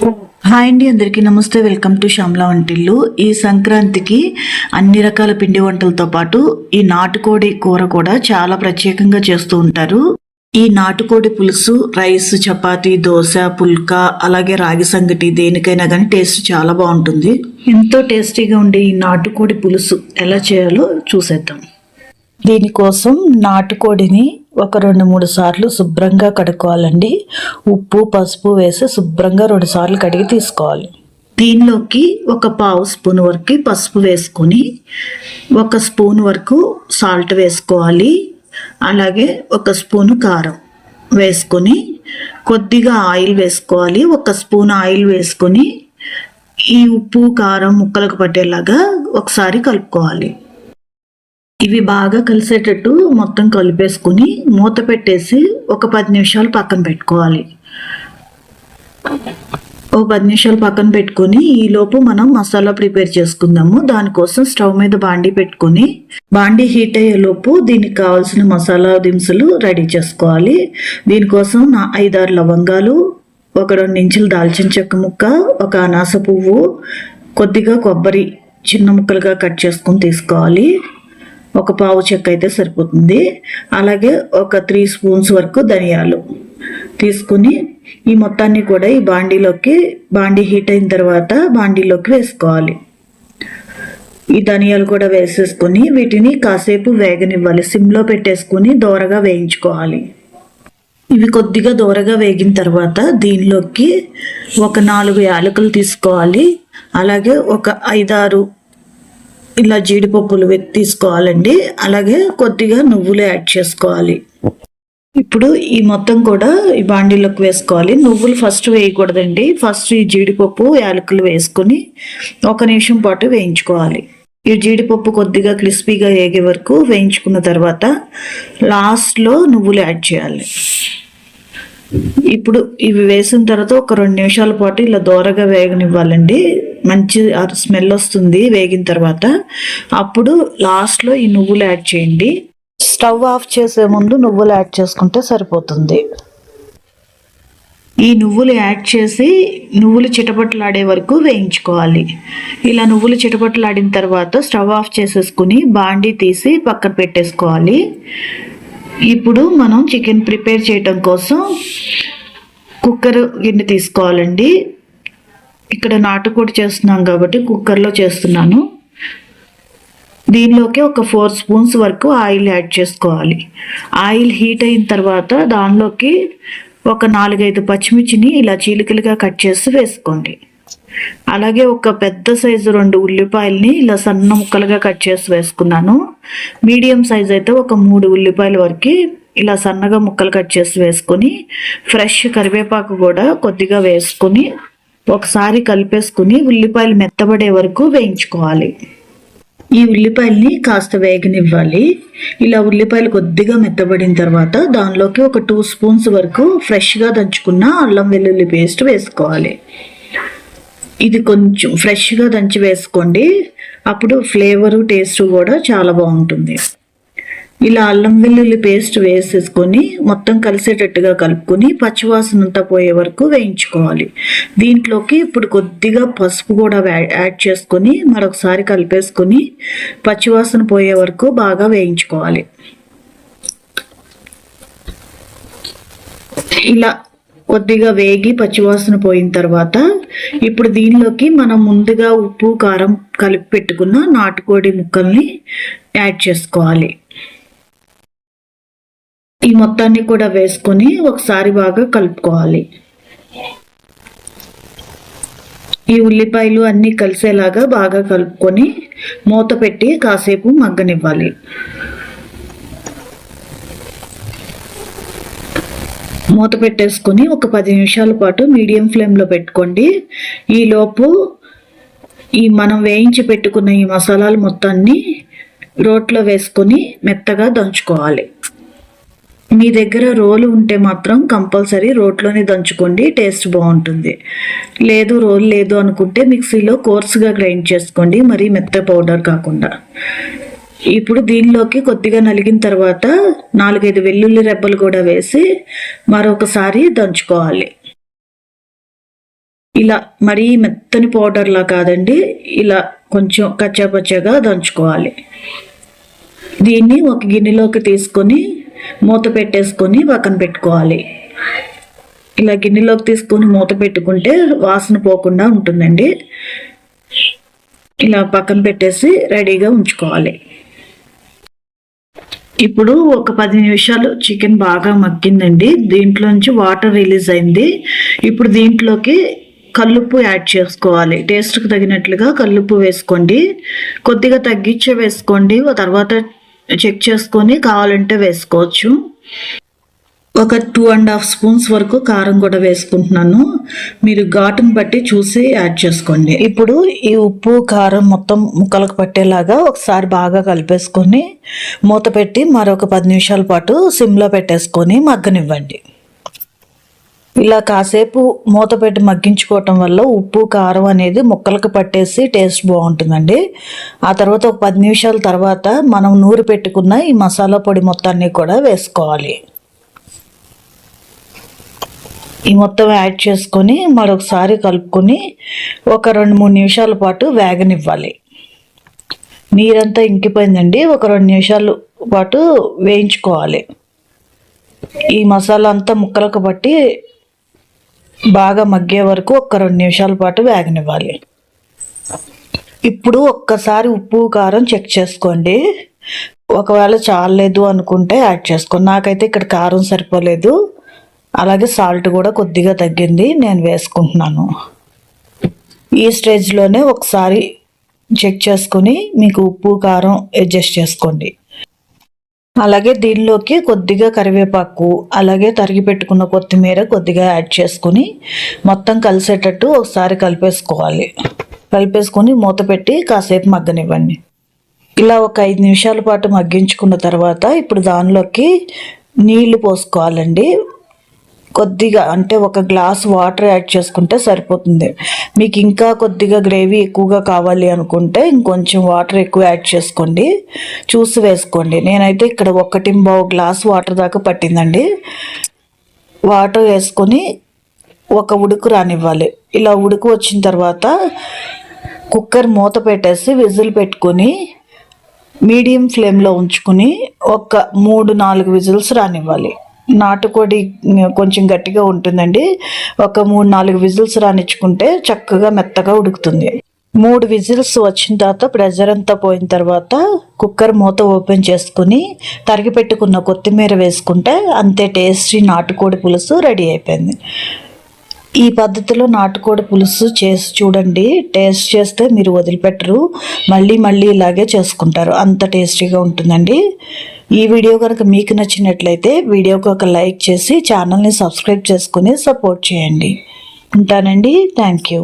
Hi అండి, అందరికీ నమస్తే. వెల్కమ్ టు శ్యామలా వంటిల్లు. ఈ సంక్రాంతికి అన్ని రకాల పిండి వంటలతో పాటు ఈ నాటుకోడి కూర కూడా చాలా ప్రత్యేకంగా చేస్తూ ఉంటారు. ఈ నాటుకోడి పులుసు రైస్, చపాతీ, దోశ, పుల్కా, అలాగే రాగి సంగటి దేనికైనా కానీ టేస్ట్ చాలా బాగుంటుంది. ఎంతో టేస్టీగా ఉండే ఈ నాటుకోడి పులుసు ఎలా చేయాలో చూసేద్దాం. దీనికోసం నాటుకోడిని ఒక 2-3 సార్లు శుభ్రంగా కడుక్కోవాలండి. ఉప్పు, పసుపు వేసి శుభ్రంగా 2 సార్లు కడిగి తీసుకోవాలి. దీనిలోకి ఒక 1/2 స్పూన్ వరకు పసుపు వేసుకొని 1 స్పూన్ వరకు సాల్ట్ వేసుకోవాలి. అలాగే 1 స్పూను కారం వేసుకొని కొద్దిగా ఆయిల్ వేసుకోవాలి. 1 స్పూన్ ఆయిల్ వేసుకొని ఈ ఉప్పు, కారం ముక్కలకు పట్టేలాగా ఒకసారి కలుపుకోవాలి. ఇవి బాగా కలిసేటట్టు మొత్తం కలిపేసుకుని మూత పెట్టేసి ఒక 10 నిమిషాలు పక్కన పెట్టుకోవాలి. 10 నిమిషాలు పక్కన పెట్టుకొని ఈలోపు మనం మసాలా ప్రిపేర్ చేసుకుందాము. దానికోసం స్టవ్ మీద బాండీ పెట్టుకొని బాండీ హీట్ అయ్యేలోపు దీనికి కావాల్సిన మసాలా దినుసులు రెడీ చేసుకోవాలి. దీనికోసం 5-6 లవంగాలు, 1-2 ఇంచులు దాల్చిన చెక్క ముక్క, 1 అనాస పువ్వు, కొద్దిగా కొబ్బరి చిన్న ముక్కలుగా కట్ చేసుకొని తీసుకోవాలి. 1 పావు చెక్క అయితే సరిపోతుంది. అలాగే 3 స్పూన్స్ వరకు ధనియాలు తీసుకుని ఈ మొత్తాన్ని కూడా ఈ బాండీ హీట్ అయిన తర్వాత బాండీలోకి వేసుకోవాలి. ఈ ధనియాలు కూడా వేసేసుకొని వీటిని కాసేపు వేగనివ్వాలి. సిమ్లో పెట్టేసుకుని దోరగా వేయించుకోవాలి. ఇవి కొద్దిగా దోరగా వేగిన తర్వాత దీనిలోకి 4 యాలకులు తీసుకోవాలి. అలాగే 5-6 ఇలా జీడిపప్పులు తీసుకోవాలండి. అలాగే కొద్దిగా నువ్వులు యాడ్ చేసుకోవాలి. ఇప్పుడు ఈ మొత్తం కూడా ఈ బాండీలోకి వేసుకోవాలి. నువ్వులు ఫస్ట్ వేయకూడదండి. ఫస్ట్ ఈ జీడిపప్పు, యాలకులు వేసుకొని 1 నిమిషం పాటు వేయించుకోవాలి. ఈ జీడిపప్పు కొద్దిగా క్రిస్పీగా వేగే వరకు వేయించుకున్న తర్వాత లాస్ట్లో నువ్వులు యాడ్ చేయాలి. ఇప్పుడు ఇవి వేసిన తర్వాత ఒక 2 నిమిషాల పాటు ఇలా దోరగా వేగనివ్వాలండి. మంచి స్మెల్ వస్తుంది వేగిన తర్వాత. అప్పుడు లాస్ట్లో ఈ నువ్వులు యాడ్ చేయండి. స్టవ్ ఆఫ్ చేసే ముందు నువ్వులు యాడ్ చేసుకుంటే సరిపోతుంది. ఈ నువ్వులు యాడ్ చేసి నువ్వులు చిటపటలాడే వరకు వేయించుకోవాలి. ఇలా నువ్వులు చిటపటలాడిన తర్వాత స్టవ్ ఆఫ్ చేసేసుకుని బాండీ తీసి పక్కన పెట్టేసుకోవాలి. ఇప్పుడు మనం చికెన్ ప్రిపేర్ చేయడం కోసం కుక్కర్ గిన్నె తీసుకోవాలండి. ఇక్కడ నాటుకోడి చేస్తున్నాం కాబట్టి కుక్కర్లో చేస్తున్నాను. దీనిలోకి ఒక 4 స్పూన్స్ వరకు ఆయిల్ యాడ్ చేసుకోవాలి. ఆయిల్ హీట్ అయిన తర్వాత దానిలోకి ఒక 4-5 పచ్చిమిర్చిని ఇలా చీలికలుగా కట్ చేసి వేసుకోండి. అలాగే ఒక పెద్ద సైజు 2 ఉల్లిపాయలని ఇలా సన్న ముక్కలుగా కట్ చేసి వేసుకున్నాను. మీడియం సైజ్ అయితే ఒక 3 ఉల్లిపాయల వరకు ఇలా సన్నగా ముక్కలు కట్ చేసి వేసుకొని ఫ్రెష్ కరివేపాకు కూడా కొద్దిగా వేసుకొని ఒకసారి కలిపేసుకుని ఉల్లిపాయలు మెత్తబడే వరకు వేయించుకోవాలి. ఈ ఉల్లిపాయల్ని కాస్త వేగనివ్వాలి. ఇలా ఉల్లిపాయలు కొద్దిగా మెత్తబడిన తర్వాత దానిలోకి ఒక 2 స్పూన్స్ వరకు ఫ్రెష్గా దంచుకున్న అల్లం వెల్లుల్లి పేస్ట్ వేసుకోవాలి. ఇది కొంచెం ఫ్రెష్గా దంచి వేసుకోండి. అప్పుడు ఫ్లేవరు, టేస్ట్ కూడా చాలా బాగుంటుంది. ఇలా అల్లం వెల్లుల్లి పేస్ట్ వేసేసుకొని మొత్తం కలిసేటట్టుగా కలుపుకొని పచ్చివాసన అంతా పోయే వరకు వేయించుకోవాలి. దీంట్లోకి ఇప్పుడు కొద్దిగా పసుపు కూడా యాడ్ చేసుకొని మరొకసారి కలిపేసుకొని పచ్చివాసన పోయే వరకు బాగా వేయించుకోవాలి. ఇలా కొద్దిగా వేగి పచ్చివాసన పోయిన తర్వాత ఇప్పుడు దీనిలోకి మనం ముందుగా ఉప్పు, కారం కలిపి పెట్టుకున్న నాటుకోడి ముక్కల్ని యాడ్ చేసుకోవాలి. ఈ మొత్తాన్ని కూడా వేసుకొని ఒకసారి బాగా కలుపుకోవాలి. ఈ ఉల్లిపాయలు అన్నీ కలిసేలాగా బాగా కలుపుకొని మూత పెట్టి కాసేపు మగ్గనివ్వాలి. మూత పెట్టేసుకొని ఒక 10 నిమిషాల పాటు మీడియం ఫ్లేమ్లో పెట్టుకోండి. ఈలోపు మనం వేయించి పెట్టుకున్న ఈ మసాలాలు మొత్తాన్ని రోట్లో వేసుకొని మెత్తగా దంచుకోవాలి. మీ దగ్గర రోలు ఉంటే మాత్రం కంపల్సరీ రోట్లోనే దంచుకోండి, టేస్ట్ బాగుంటుంది. రోలు లేదు అనుకుంటే మిక్సీలో కోర్సుగా గ్రైండ్ చేసుకోండి, మరీ మెత్త పౌడర్ కాకుండా. ఇప్పుడు దీనిలోకి కొద్దిగా నలిగిన తర్వాత 4-5 వెల్లుల్లి రెబ్బలు కూడా వేసి మరొకసారి దంచుకోవాలి. ఇలా మరీ మెత్తని పౌడర్లా కాదండి, ఇలా కొంచెం కచ్చాపచ్చాగా దంచుకోవాలి. దీన్ని ఒక గిన్నెలోకి తీసుకొని మూత పెట్టేసుకొని పక్కన పెట్టుకోవాలి. ఇలా గిన్నెలోకి తీసుకొని మూత పెట్టుకుంటే వాసన పోకుండా ఉంటుందండి. ఇలా పక్కన పెట్టేసి రెడీగా ఉంచుకోవాలి. ఇప్పుడు ఒక 10 నిమిషాలు చికెన్ బాగా మగ్గిందండి. దీంట్లోంచి వాటర్ రిలీజ్ అయింది. ఇప్పుడు దీంట్లోకి కల్లుప్పు యాడ్ చేసుకోవాలి. టేస్ట్కి తగినట్లుగా కల్లుప్పు వేసుకోండి. కొద్దిగా తగ్గించే వేసుకోండి, తర్వాత చెక్ చేసుకొని కావాలంటే వేసుకోవచ్చు. ఒక 2.5 స్పూన్స్ వరకు కారం కూడా వేసుకుంటున్నాను. మీరు ఘాటును బట్టి చూసి యాడ్ చేసుకోండి. ఇప్పుడు ఈ ఉప్పు కారం మొత్తం ముక్కలకు పట్టేలాగా ఒకసారి బాగా కలిపేసుకొని మూత పెట్టి మరొక 10 నిమిషాల పాటు సిమ్లో పెట్టేసుకొని మగ్గనివ్వండి. ఇలా కాసేపు మూత పెట్టి మగ్గించుకోవటం వల్ల ఉప్పు కారం అనేది ముక్కలకు పట్టేసి టేస్ట్ బాగుంటుందండి. ఆ తర్వాత ఒక 10 నిమిషాల తర్వాత మనం నూరి పెట్టుకున్న ఈ మసాలా పొడి మొత్తాన్ని కూడా వేసుకోవాలి. ఈ మొత్తం యాడ్ చేసుకొని మరొకసారి కలుపుకొని ఒక 2-3 నిమిషాల పాటు వేగనివ్వాలి. నీరంతా ఇంకిపోయిందండి. ఒక 2 నిమిషాల పాటు వేయించుకోవాలి. ఈ మసాలా అంతా ముక్కలకు పట్టి బాగా మగ్గే వరకు ఒక 2 నిమిషాల పాటు వేగనివ్వాలి. ఇప్పుడు ఒక్కసారి ఉప్పు కారం చెక్ చేసుకోండి. ఒకవేళ చాలలేదు అనుకుంటే యాడ్ చేసుకోండి. నాకైతే ఇక్కడ కారం సరిపోలేదు, అలాగే సాల్ట్ కూడా కొద్దిగా తగ్గింది, నేను వేసుకుంటున్నాను. ఈ స్టేజ్లోనే ఒకసారి చెక్ చేసుకొని మీకు ఉప్పు కారం అడ్జస్ట్ చేసుకోండి. అలాగే దీనిలోకి కొద్దిగా కరివేపాకు, అలాగే తరిగి పెట్టుకున్న కొత్తిమీర కొద్దిగా యాడ్ చేసుకొని మొత్తం కలిసేటట్టు ఒకసారి కలిపేసుకోవాలి. కలిపేసుకొని మూత పెట్టి కాసేపు మగ్గనివ్వండి. ఇలా ఒక 5 నిమిషాల పాటు మగ్గించుకున్న తర్వాత ఇప్పుడు దానిలోకి నీళ్లు పోసుకోవాలండి. కొద్దిగా అంటే ఒక గ్లాస్ వాటర్ యాడ్ చేసుకుంటే సరిపోతుంది. మీకు ఇంకా కొద్దిగా గ్రేవీ ఎక్కువగా కావాలి అనుకుంటే ఇంకొంచెం వాటర్ ఎక్కువ యాడ్ చేసుకోండి, చూసి వేసుకోండి. నేనైతే ఇక్కడ 1.5 గ్లాస్ వాటర్ దాకా పట్టిందండి. వాటర్ వేసుకొని ఒక ఉడుకు రానివ్వాలి. ఇలా ఉడుకు వచ్చిన తర్వాత కుక్కర్ మూత పెట్టేసి విజిల్ పెట్టుకొని మీడియం ఫ్లేమ్లో ఉంచుకొని ఒక 3-4 విజిల్స్ రానివ్వాలి. నాటుకోడి కొంచెం గట్టిగా ఉంటుందండి. ఒక 3-4 విజిల్స్ రానిచ్చుకుంటే చక్కగా మెత్తగా ఉడుకుతుంది. 3 విజిల్స్ వచ్చిన తర్వాత ప్రెజర్ అంతా పోయిన తర్వాత కుక్కర్ మూత ఓపెన్ చేసుకుని తరిగి పెట్టుకున్న కొత్తిమీర వేసుకుంటే అంతే టేస్టీ నాటుకోడి పులుసు రెడీ అయిపోయింది. ఈ పద్ధతిలో నాటుకోడి పులుసు చేసి చూడండి. టేస్ట్ చేస్తే మీరు వదిలిపెట్టరు, మళ్ళీ ఇలాగే చేసుకుంటారు. అంత టేస్టీగా ఉంటుందండి. ఈ వీడియో కనుక మీకు నచ్చినట్లయితే వీడియోకి ఒక లైక్ చేసి ఛానల్ని సబ్స్క్రైబ్ చేసుకుని సపోర్ట్ చేయండి. ఉంటానండి. Thank you.